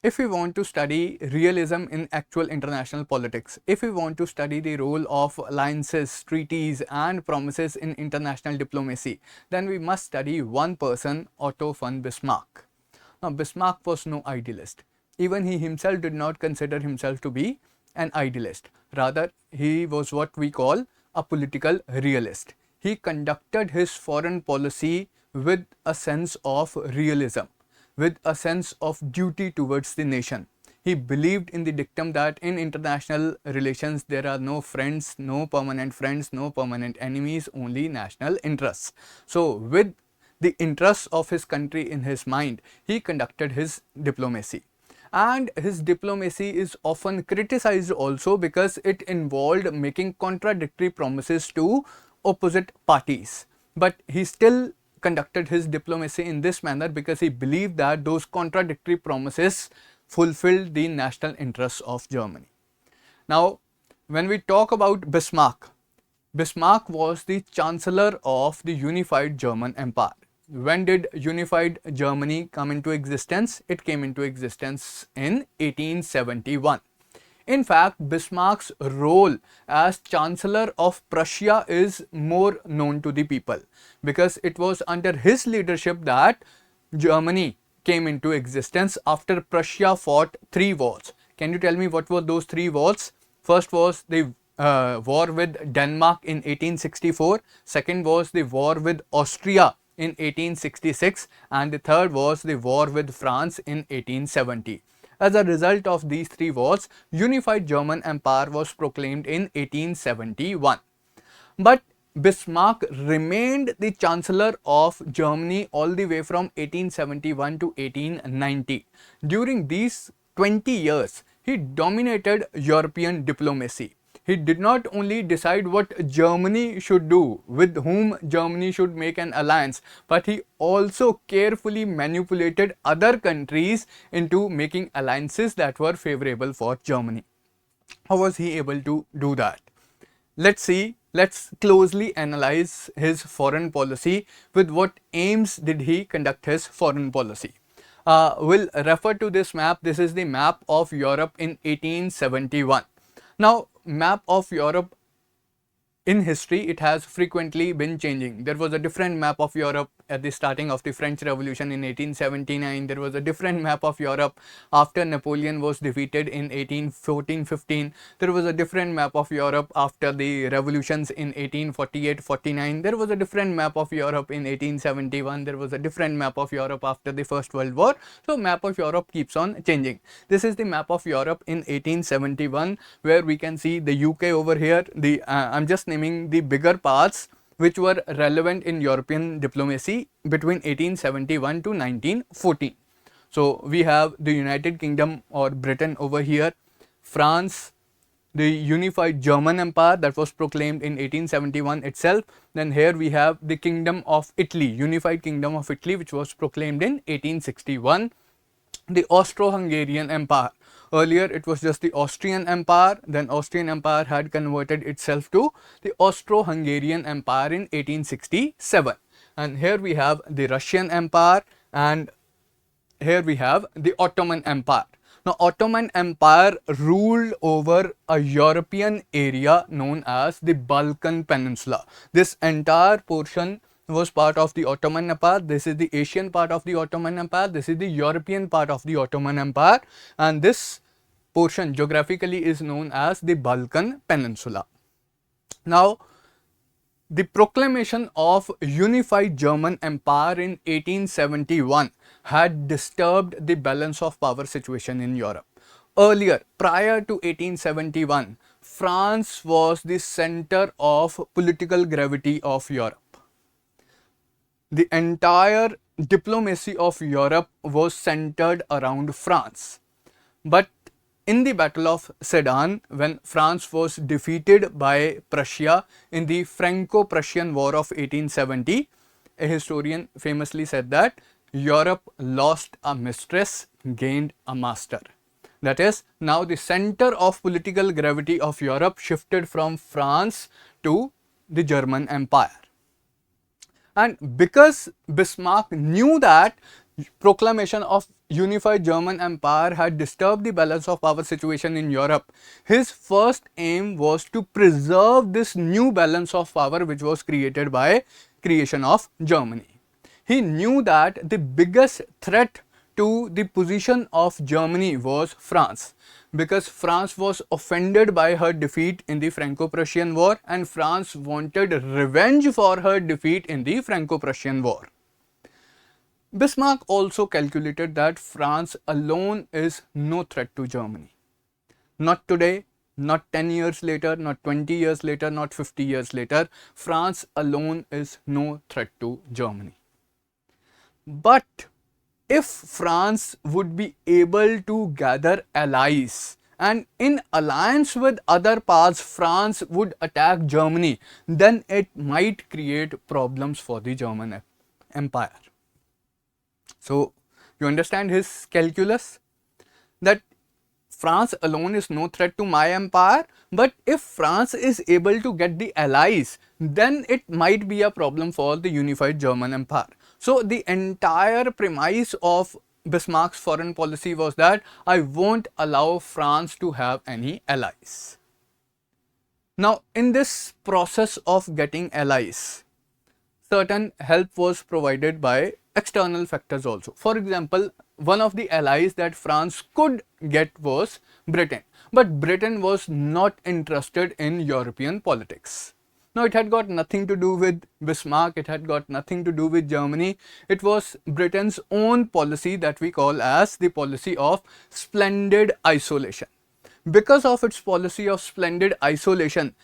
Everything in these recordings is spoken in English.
If we want to study realism in actual international politics, if we want to study the role of alliances, treaties and promises in international diplomacy, then we must study one person, Otto von Bismarck. Now, Bismarck was no idealist. Even he himself did not consider himself to be an idealist. Rather, he was what we call a political realist. He conducted his foreign policy with a sense of realism, with a sense of duty towards the nation. He believed in the dictum that in international relations there are no friends, no permanent enemies, only national interests. So, with the interests of his country in his mind, he conducted his diplomacy. And his diplomacy is often criticized also because it involved making contradictory promises to opposite parties. But he still conducted his diplomacy in this manner because he believed that those contradictory promises fulfilled the national interests of Germany. Now, when we talk about Bismarck, Bismarck was the chancellor of the unified German Empire. When did unified Germany come into existence? It came into existence in 1871. In fact, Bismarck's role as Chancellor of Prussia is more known to the people because it was under his leadership that Germany came into existence after Prussia fought 3 wars. Can you tell me what were those 3 wars? First was the war with Denmark in 1864. Second was the war with Austria in 1866, and the third was the war with France in 1870. As a result of these 3 wars, unified German Empire was proclaimed in 1871. But Bismarck remained the Chancellor of Germany all the way from 1871 to 1890. During these 20 years, he dominated European diplomacy. He did not only decide what Germany should do, with whom Germany should make an alliance, but he also carefully manipulated other countries into making alliances that were favorable for Germany. How was he able to do that? Let's closely analyze his foreign policy. With what aims did he conduct his foreign policy? We'll refer to this map. This is the map of Europe in 1871. Now, map of Europe in history, it has frequently been changing. There was a different map of Europe at the starting of the French Revolution in 1879. There was a different map of Europe after Napoleon was defeated in 1814-15. There was a different map of Europe after the revolutions in 1848-49. There was a different map of Europe in 1871. There was a different map of Europe after the First World War. So, map of Europe keeps on changing. This is the map of Europe in 1871, where we can see the UK over here. I'm just naming the bigger parts which were relevant in European diplomacy between 1871 to 1914. So, we have the United Kingdom or Britain over here, France, the unified German Empire that was proclaimed in 1871 itself. Then here we have the Kingdom of Italy, unified Kingdom of Italy, which was proclaimed in 1861. The Austro-Hungarian Empire. Earlier it was just the Austrian Empire, then Austrian Empire had converted itself to the Austro-Hungarian Empire in 1867. And here we have the Russian Empire, and here we have the Ottoman Empire. Now, Ottoman Empire ruled over a European area known as the Balkan Peninsula. This entire portion was part of the Ottoman Empire. This is the Asian part of the Ottoman Empire. This is the European part of the Ottoman Empire, and this portion geographically is known as the Balkan Peninsula. Now, the proclamation of unified German Empire in 1871 had disturbed the balance of power situation in Europe. Earlier, prior to 1871, France was the center of political gravity of Europe. The entire diplomacy of Europe was centered around France. But in the Battle of Sedan, when France was defeated by Prussia in the Franco-Prussian War of 1870, a historian famously said that Europe lost a mistress, gained a master. That is, now the center of political gravity of Europe shifted from France to the German Empire. And because Bismarck knew that proclamation of unified German Empire had disturbed the balance of power situation in Europe, his first aim was to preserve this new balance of power which was created by creation of Germany. He knew that the biggest threat to the position of Germany was France, because France was offended by her defeat in the Franco-Prussian War and France wanted revenge for her defeat in the Franco-Prussian War. Bismarck also calculated that France alone is no threat to Germany. Not today, not 10 years later, not 20 years later, not 50 years later. France alone is no threat to Germany. But if France would be able to gather allies and in alliance with other powers France would attack Germany, then it might create problems for the German Empire. So, you understand his calculus, that France alone is no threat to my empire, but if France is able to get the allies, then it might be a problem for the unified German empire. So, the entire premise of Bismarck's foreign policy was that I won't allow France to have any allies. Now, in this process of getting allies, certain help was provided by external factors also. For example, one of the allies that France could get was Britain, but Britain was not interested in European politics. Now, it had got nothing to do with Bismarck, it had got nothing to do with Germany. It was Britain's own policy that we call as the policy of splendid isolation. Because of its policy of splendid isolation,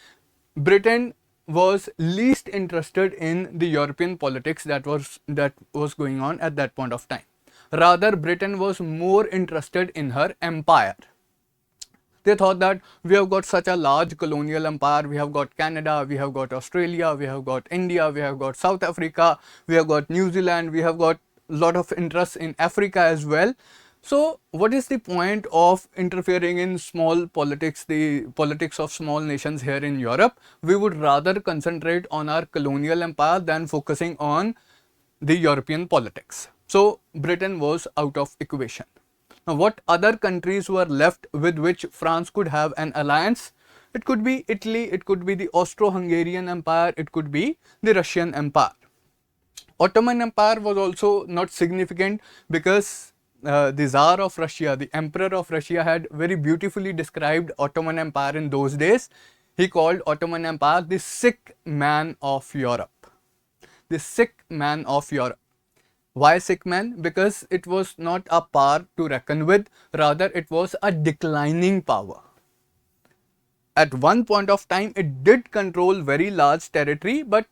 Britain was least interested in the European politics that was going on at that point of time. Rather, Britain was more interested in her empire. They thought that we have got such a large colonial empire, we have got Canada, we have got Australia, we have got India, we have got South Africa, we have got New Zealand, we have got a lot of interest in Africa as well. So, what is the point of interfering in small politics, the politics of small nations here in Europe? We would rather concentrate on our colonial empire than focusing on the European politics. So, Britain was out of equation. Now, what other countries were left with which France could have an alliance? It could be Italy, it could be the Austro-Hungarian Empire, it could be the Russian Empire. Ottoman Empire was also not significant because the Tsar of Russia, the Emperor of Russia had very beautifully described Ottoman Empire in those days. He called Ottoman Empire the sick man of Europe. The sick man of Europe. Why sick man? Because it was not a power to reckon with, rather it was a declining power. At one point of time, it did control very large territory, but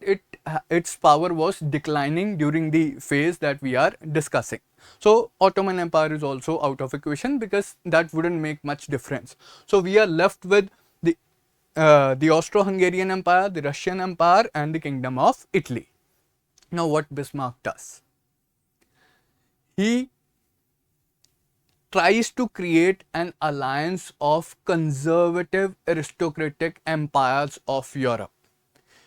its power was declining during the phase that we are discussing. So, Ottoman Empire is also out of equation because that wouldn't make much difference. So, we are left with the Austro-Hungarian Empire, the Russian Empire and the Kingdom of Italy. Now, what Bismarck does? He tries to create an alliance of conservative aristocratic empires of Europe.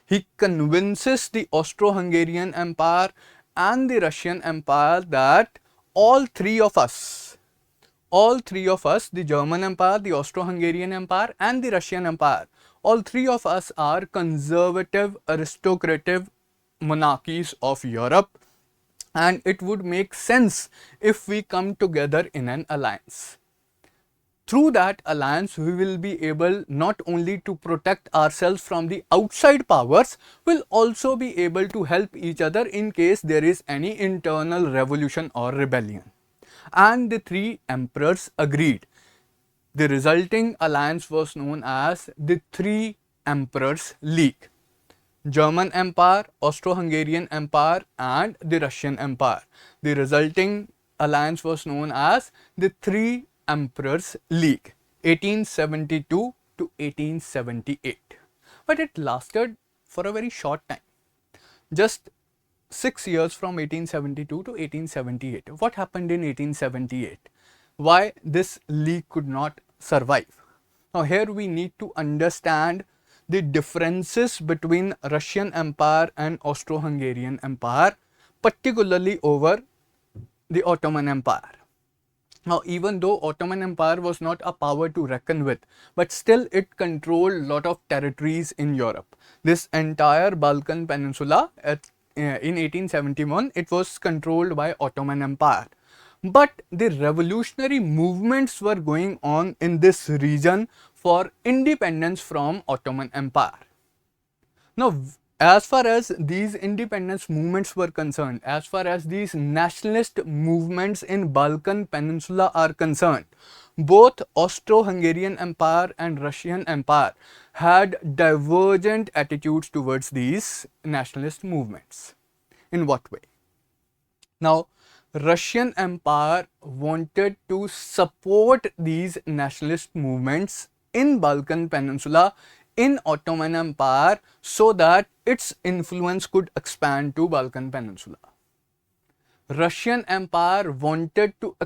He convinces the Austro-Hungarian Empire and the Russian Empire that all three of us, the German Empire, the Austro-Hungarian Empire and the Russian Empire, all three of us are conservative aristocratic monarchies of Europe, and it would make sense if we come together in an alliance. Through that alliance, we will be able not only to protect ourselves from the outside powers, will also be able to help each other in case there is any internal revolution or rebellion. And the three emperors agreed. The resulting alliance was known as the Three Emperors League. German Empire, Austro-Hungarian Empire and the Russian Empire. The resulting alliance was known as the Three Emperors League, 1872 to 1878. But it lasted for a very short time, just 6 years from 1872 to 1878. What happened in 1878? Why this league could not survive? Now here we need to understand the differences between Russian Empire and Austro-Hungarian Empire, particularly over the Ottoman Empire. Now, even though Ottoman Empire was not a power to reckon with, but still it controlled a lot of territories in Europe. This entire Balkan Peninsula in 1871, it was controlled by Ottoman Empire. But the revolutionary movements were going on in this region for independence from Ottoman Empire. Now, as far as these independence movements were concerned, as far as these nationalist movements in Balkan Peninsula are concerned, both Austro-Hungarian Empire and Russian Empire had divergent attitudes towards these nationalist movements. In what way? Now, Russian Empire wanted to support these nationalist movements in Balkan Peninsula in Ottoman Empire so that its influence could expand to Balkan Peninsula. Russian Empire wanted to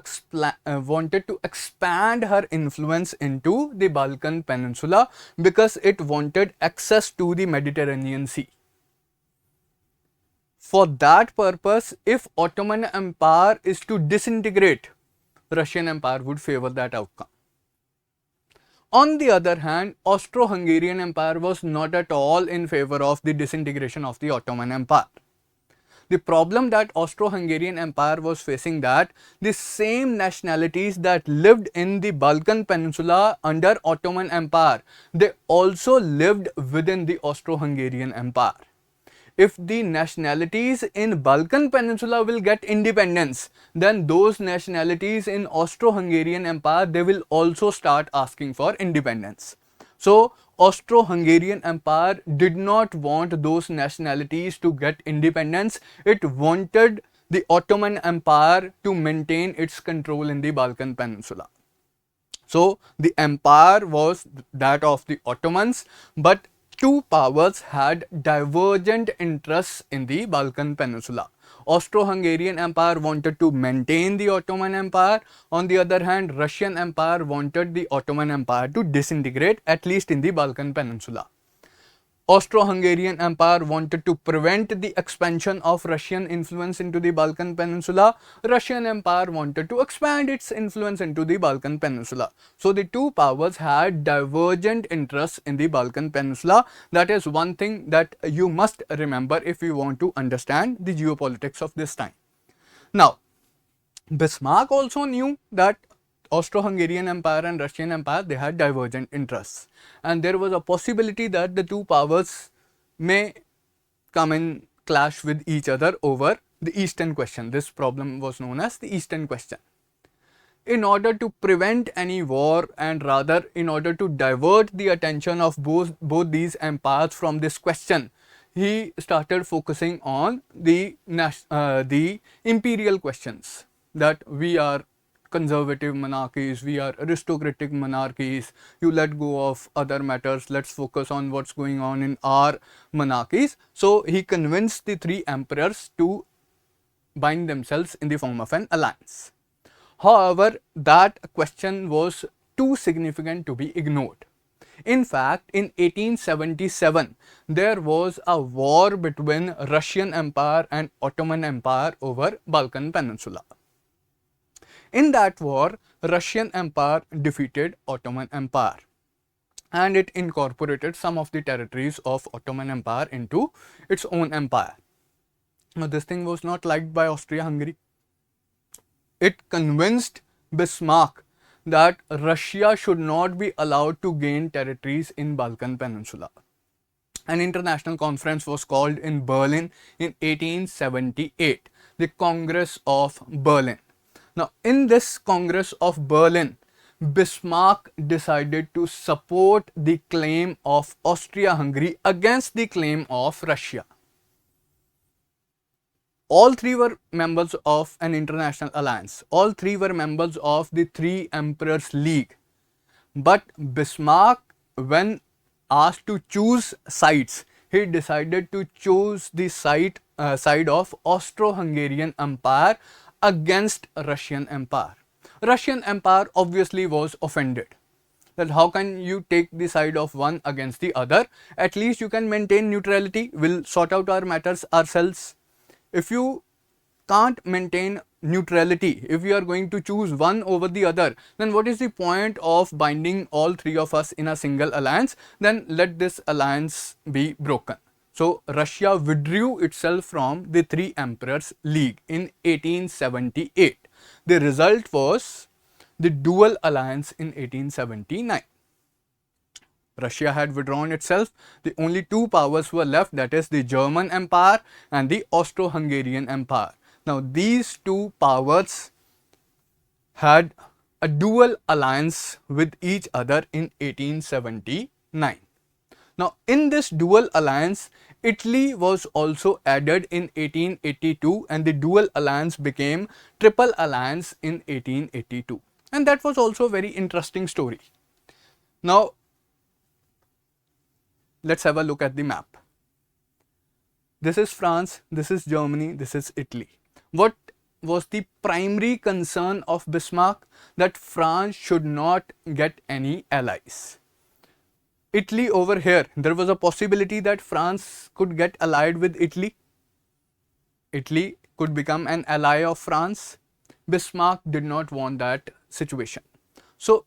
expand her influence into the Balkan Peninsula because it wanted access to the Mediterranean Sea. For that purpose, if Ottoman Empire is to disintegrate, Russian Empire would favor that outcome. On the other hand, Austro-Hungarian Empire was not at all in favor of the disintegration of the Ottoman Empire. The problem that Austro-Hungarian Empire was facing, that the same nationalities that lived in the Balkan Peninsula under Ottoman Empire, they also lived within the Austro-Hungarian Empire. If the nationalities in Balkan Peninsula will get independence, then those nationalities in Austro-Hungarian Empire, they will also start asking for independence. So, Austro-Hungarian Empire did not want those nationalities to get independence. It wanted the Ottoman Empire to maintain its control in the Balkan Peninsula. So, the empire was that of the Ottomans, but two powers had divergent interests in the Balkan Peninsula. Austro-Hungarian Empire wanted to maintain the Ottoman Empire. On the other hand, Russian Empire wanted the Ottoman Empire to disintegrate, at least in the Balkan Peninsula. Austro-Hungarian Empire wanted to prevent the expansion of Russian influence into the Balkan Peninsula. Russian Empire wanted to expand its influence into the Balkan Peninsula. So, the two powers had divergent interests in the Balkan Peninsula. That is one thing that you must remember if you want to understand the geopolitics of this time. Now, Bismarck also knew that Austro-Hungarian Empire and Russian Empire, they had divergent interests, and there was a possibility that the two powers may come in clash with each other over the Eastern question. This problem was known as the Eastern question. In order to prevent any war, and rather in order to divert the attention of both these empires from this question, he started focusing on the imperial questions, that we are conservative monarchies, we are aristocratic monarchies, you let go of other matters, let's focus on what's going on in our monarchies. So, he convinced the three emperors to bind themselves in the form of an alliance. However, that question was too significant to be ignored. In fact, in 1877, there was a war between Russian Empire and Ottoman Empire over Balkan Peninsula. In that war, Russian Empire defeated Ottoman Empire, and it incorporated some of the territories of Ottoman Empire into its own empire. Now, this thing was not liked by Austria-Hungary. It convinced Bismarck that Russia should not be allowed to gain territories in Balkan Peninsula. An international conference was called in Berlin in 1878, the Congress of Berlin. Now, in this Congress of Berlin, Bismarck decided to support the claim of Austria-Hungary against the claim of Russia. All three were members of an international alliance. All three were members of the Three Emperors League. But Bismarck, when asked to choose sides, he decided to choose the side of Austro-Hungarian Empire against Russian Empire. Russian Empire obviously was offended that how can you take the side of one against the other? At least you can maintain neutrality. We'll sort out our matters ourselves. If you can't maintain neutrality, if we are going to choose one over the other, then what is the point of binding all three of us in a single alliance? Then let this alliance be broken. So Russia withdrew itself from the Three Emperors League in 1878. The result was the dual alliance in 1879. Russia had withdrawn itself. The only two powers were left, that is the German Empire and the Austro-Hungarian Empire. Now these two powers had a dual alliance with each other in 1879. Now in this dual alliance, Italy was also added in 1882 and the dual alliance became triple alliance in 1882. And that was also a very interesting story. Now let's have a look at the map. This is France, this is Germany, this is Italy. What was the primary concern of Bismarck? That France should not get any allies. Italy over here, there was a possibility that France could get allied with Italy. Italy could become an ally of France. Bismarck did not want that situation. So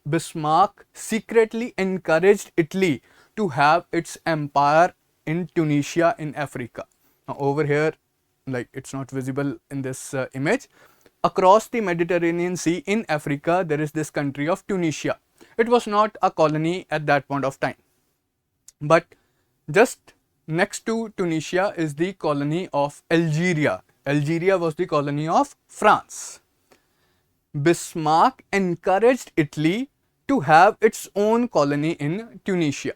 Bismarck secretly encouraged Italy to have its empire in Tunisia in Africa. Now over here, like it's not visible in this image, across the Mediterranean Sea in Africa, there is this country of Tunisia. It was not a colony at that point of time, but just next to Tunisia is the colony of Algeria. Algeria was the colony of France. Bismarck encouraged Italy to have its own colony in Tunisia.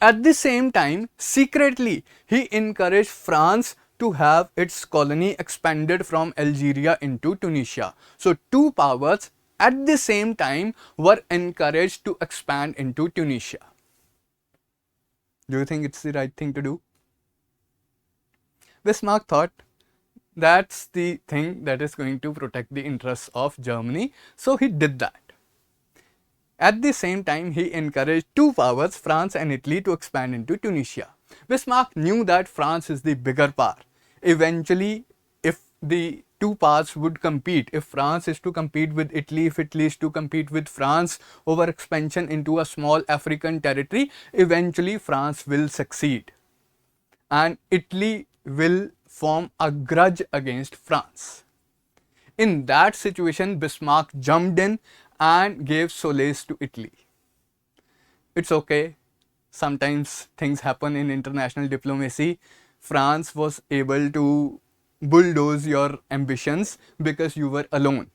At the same time, secretly, he encouraged France to have its colony expanded from Algeria into Tunisia. So two powers at the same time were encouraged to expand into Tunisia. Do you think it's the right thing to do? Bismarck thought that's the thing that is going to protect the interests of Germany, so he did that. At the same time, he encouraged two powers, France and Italy, to expand into Tunisia. Bismarck knew that France is the bigger power. Eventually, if the two powers would compete, if France is to compete with Italy, if Italy is to compete with France over expansion into a small African territory, eventually France will succeed and Italy will form a grudge against France. In that situation, Bismarck jumped in and gave solace to Italy. It's okay, sometimes things happen in international diplomacy. France was able to bulldoze your ambitions because you were alone.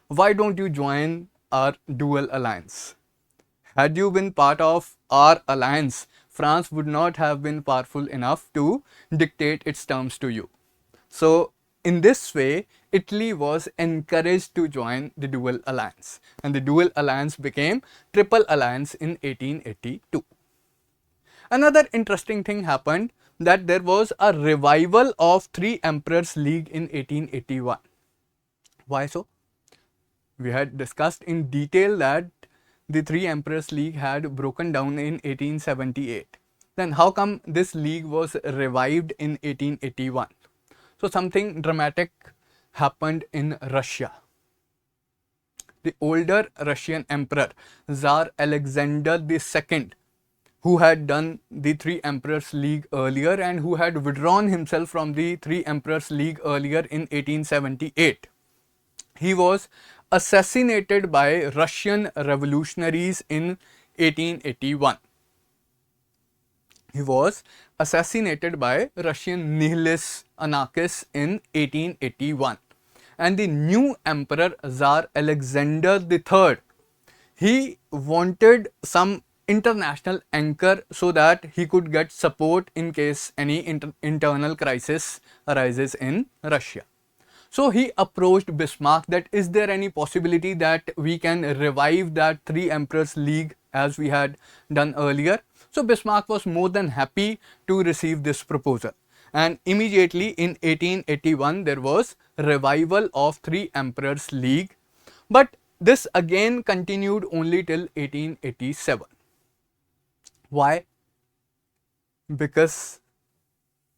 Why don't you join our dual alliance? Had you been part of our alliance, France would not have been powerful enough to dictate its terms to you. So in this way, Italy was encouraged to join the dual alliance, and the dual alliance became triple alliance in 1882. Another interesting thing happened, that there was a revival of Three Emperors League in 1881. Why so? We had discussed in detail that the Three Emperors League had broken down in 1878. Then how come this league was revived in 1881? So something dramatic happened in Russia. The older Russian emperor, Tsar Alexander II, who had done the Three Emperors League earlier and who had withdrawn himself from the Three Emperors League earlier in 1878. He was assassinated by Russian revolutionaries in 1881. He was assassinated by Russian nihilists, anarchists in 1881. And the new emperor, Tsar Alexander III, he wanted some international anchor so that he could get support in case any internal crisis arises in Russia. So he approached Bismarck that is there any possibility that we can revive that Three Emperors League as we had done earlier. So Bismarck was more than happy to receive this proposal, and immediately in 1881 there was revival of Three Emperors League, but this again continued only till 1887. Why? Because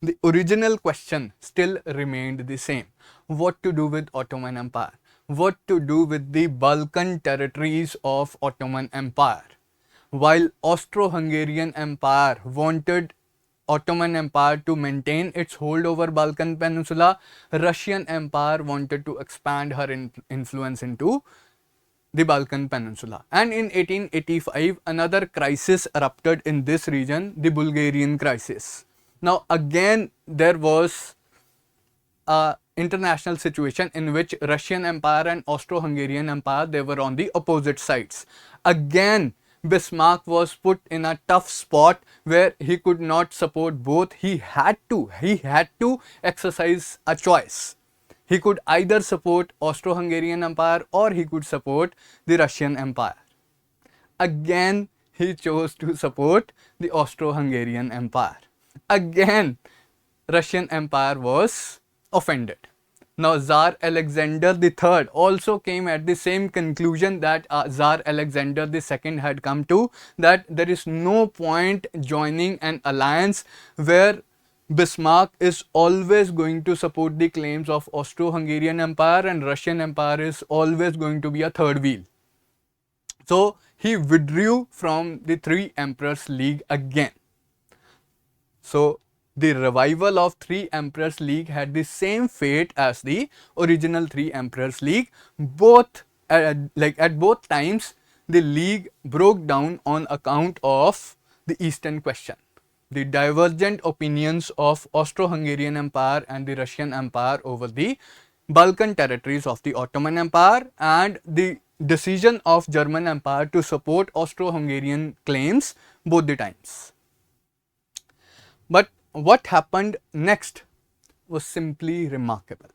the original question still remained the same. What to do with Ottoman Empire? What to do with the Balkan territories of Ottoman Empire? While Austro-Hungarian Empire wanted Ottoman Empire to maintain its hold over Balkan Peninsula, Russian Empire wanted to expand her influence into the Balkan Peninsula. And in 1885, another crisis erupted in this region, the Bulgarian crisis. Now again, there was a international situation in which Russian Empire and Austro-Hungarian Empire, they were on the opposite sides. Again, Bismarck was put in a tough spot where he could not support both. He had to exercise a choice. He could either support Austro-Hungarian Empire or he could support the Russian Empire. Again, he chose to support the Austro-Hungarian Empire. Again, Russian Empire was offended. Now, Tsar Alexander III also came at the same conclusion that Tsar Alexander II had come to, that there is no point joining an alliance where Bismarck is always going to support the claims of Austro-Hungarian Empire and Russian Empire is always going to be a third wheel. So, he withdrew from the Three Emperors League again. So, the revival of Three Emperors League had the same fate as the original Three Emperors League. Both, at both times, the league broke down on account of the Eastern question. The divergent opinions of Austro-Hungarian Empire and the Russian Empire over the Balkan territories of the Ottoman Empire, and the decision of German Empire to support Austro-Hungarian claims both the times. But what happened next was simply remarkable.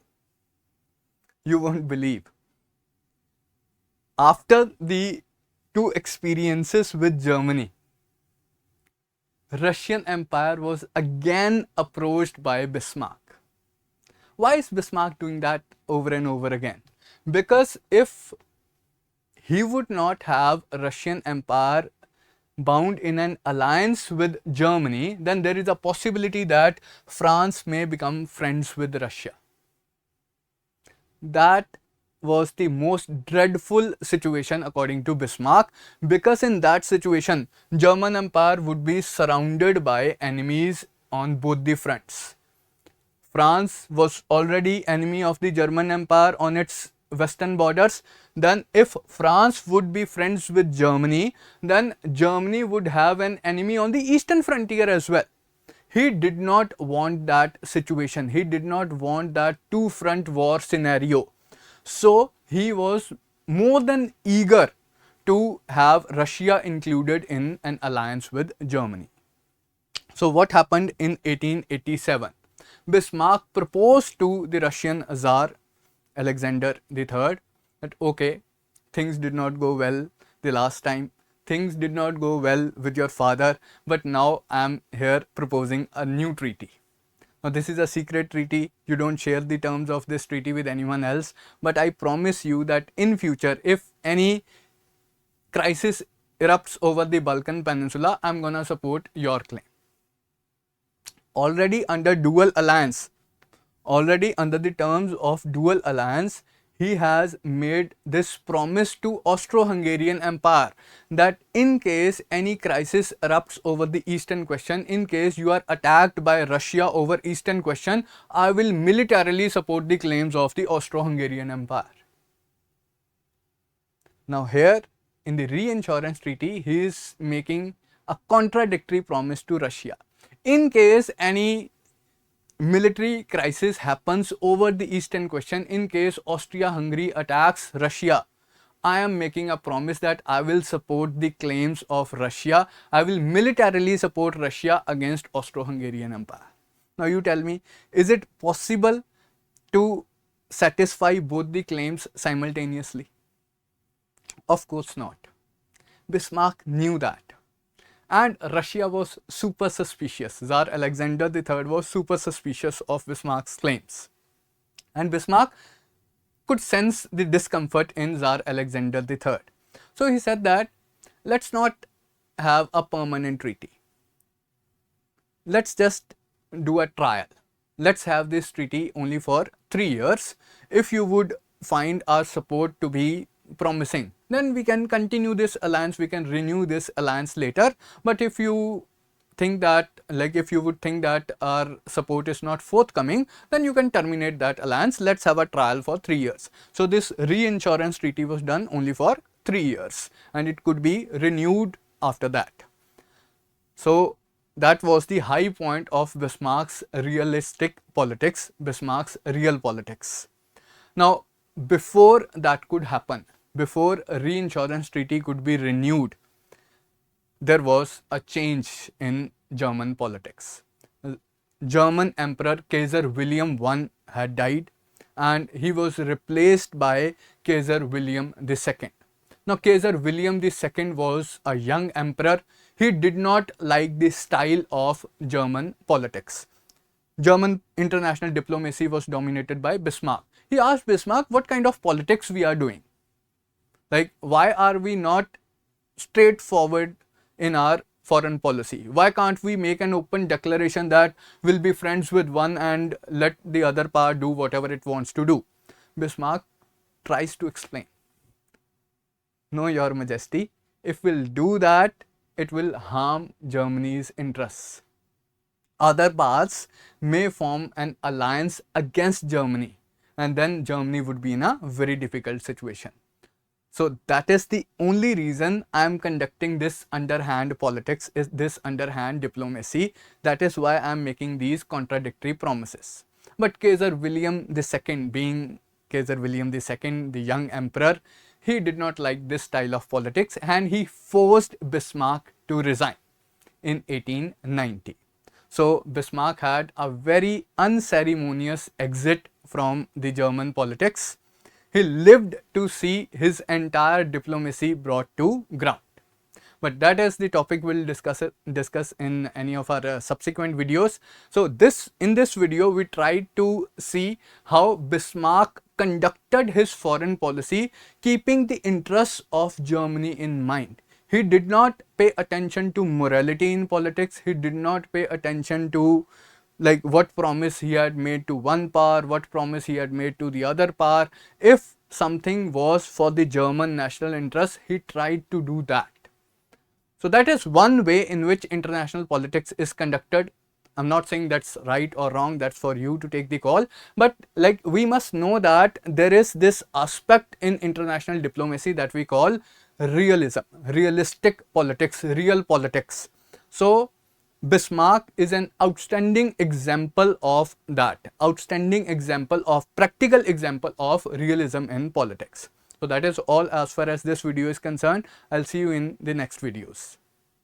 You won't believe. After the two experiences with Germany, Russian Empire was again approached by Bismarck. Why is Bismarck doing that over and over again? Because if he would not have Russian Empire bound in an alliance with Germany, then there is a possibility that France may become friends with Russia. That was the most dreadful situation according to Bismarck, because in that situation, German Empire would be surrounded by enemies on both the fronts. France was already enemy of the German Empire on its western borders. Then if France would be friends with Germany, then Germany would have an enemy on the eastern frontier as well. He did not want that situation. He did not want that two-front war scenario. So he was more than eager to have Russia included in an alliance with Germany. So what happened in 1887? Bismarck proposed to the Russian Tsar Alexander III that okay, things did not go well the last time, things did not go well with your father, but now I am here proposing a new treaty. Now this is a secret treaty, you don't share the terms of this treaty with anyone else, but I promise you that in future if any crisis erupts over the Balkan Peninsula, I am gonna support your claim. Already under dual alliance, already under the terms of dual alliance, he has made this promise to Austro-Hungarian Empire that in case any crisis erupts over the Eastern question, in case you are attacked by Russia over Eastern question, I will militarily support the claims of the Austro-Hungarian Empire. Now here in the Reinsurance Treaty, he is making a contradictory promise to Russia. In case any military crisis happens over the Eastern question, in case Austria-Hungary attacks Russia, I am making a promise that I will support the claims of Russia. I will militarily support Russia against Austro-Hungarian Empire. Now you tell me, is it possible to satisfy both the claims simultaneously? Of course not. Bismarck knew that. And Russia was super suspicious. Tsar Alexander III was super suspicious of Bismarck's claims. And Bismarck could sense the discomfort in Tsar Alexander III. So he said that let's not have a permanent treaty. Let's just do a trial. Let's have this treaty only for 3 years. If you would find our support to be promising, then we can continue this alliance, we can renew this alliance later. But if you think that, like if you would think that our support is not forthcoming, then you can terminate that alliance. Let's have a trial for 3 years. So this reinsurance treaty was done only for 3 years and it could be renewed after that. So that was the high point of Bismarck's realistic politics, Bismarck's realpolitics. Now, before that could happen, before a reinsurance treaty could be renewed, there was a change in German politics. German Emperor Kaiser William I had died and he was replaced by Kaiser William II. Now, Kaiser William II was a young emperor. He did not like the style of German politics. German international diplomacy was dominated by Bismarck. He asked Bismarck what kind of politics we are doing. Like, why are we not straightforward in our foreign policy? Why can't we make an open declaration that we'll be friends with one and let the other power do whatever it wants to do? Bismarck tries to explain. No, Your Majesty, if we'll do that, it will harm Germany's interests. Other powers may form an alliance against Germany and then Germany would be in a very difficult situation. So that is the only reason I am conducting this underhand politics, is this underhand diplomacy. That is why I am making these contradictory promises. But Kaiser William II, being Kaiser William II, the young emperor, he did not like this style of politics and he forced Bismarck to resign in 1890. So Bismarck had a very unceremonious exit from the German politics. He lived to see his entire diplomacy brought to ground. But that is the topic we'll discuss in any of our subsequent videos. So in this video we tried to see how Bismarck conducted his foreign policy keeping the interests of Germany in mind. He did not pay attention to morality in politics. He did not pay attention to like what promise he had made to one power, what promise he had made to the other power. If something was for the German national interest, he tried to do that. So that is one way in which international politics is conducted. I'm not saying that's right or wrong, that's for you to take the call. But like we must know that there is this aspect in international diplomacy that we call realism, realistic politics, real politics. So Bismarck is an outstanding example of that, outstanding example of, practical example of realism in politics. So that is all as far as this video is concerned. I'll see you in the next videos.